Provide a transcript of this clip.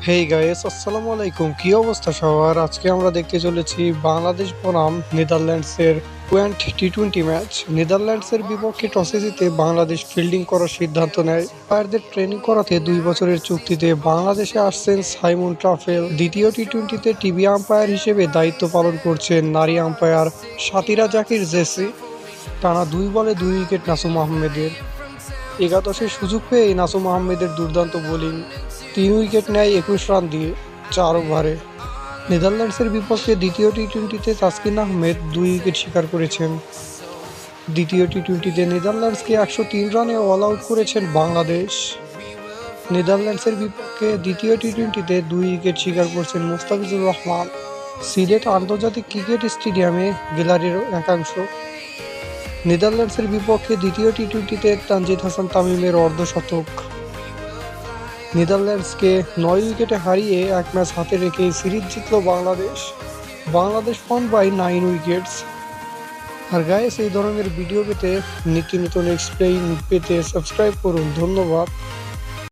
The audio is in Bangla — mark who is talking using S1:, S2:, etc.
S1: হেই গাইস, আসসালামু আলাইকুম। কি অবস্থা সবার? আজকে আমরা দেখতে চলেছি বাংলাদেশ বনাম নেদারল্যান্ডসের টি-20 ম্যাচ। নেদারল্যান্ডসের বিপক্ষে টসে জিতে বাংলাদেশ ফিল্ডিং করার সিদ্ধান্ত নেয়। আম্পায়ারদের ট্রেনিং করাতে 2 বছরের চুক্তিতে বাংলাদেশে আসছেন সাইমন ট্রাফেল। দ্বিতীয় টি-20তে টিভি আম্পায়ার হিসেবে দায়িত্ব পালন করছেন নারী আম্পায়ার সাতিরা জাকির জেসি। টানা 2 বলে 2 উইকেট নাসুম আহমেদের। একাদশে সুযোগ পেয়ে নাসুম আহমেদের দুর্দান্ত বোলিং, 3 উইকেট নেয় 21 রান দিয়ে 4 ওভারে। নেদারল্যান্ডসের বিপক্ষে দ্বিতীয় টি-20তে তাসকিন আহমেদ 2 উইকেট শিকার করেছেন। দ্বিতীয় টি-20তে নেদারল্যান্ডসকে 103 রানে অল আউট করেছেন বাংলাদেশ। নেদারল্যান্ডসের বিপক্ষে দ্বিতীয় টি-20তে 2 উইকেট শিকার করছেন মোস্তাফিজুর রহমান। সিলেট আন্তর্জাতিক ক্রিকেট স্টেডিয়ামে গ্যালারির একাংশ। নেদারল্যান্ডসের বিপক্ষে দ্বিতীয় টি-20তে তানজিদ হাসান তামিমের অর্ধশতক। নেদারল্যান্ডসকে 9 উইকেটে হারিয়ে 1 ম্যাচ হাতে রেখে সিরিজ জিতল Bangladesh. Bangladesh one by 9 wickets. আর গাইস, এই ধরনের ভিডিও পেতে নিত্য নতুন এক্সপ্লেইন পেতে সাবস্ক্রাইব করুন। ধন্যবাদ।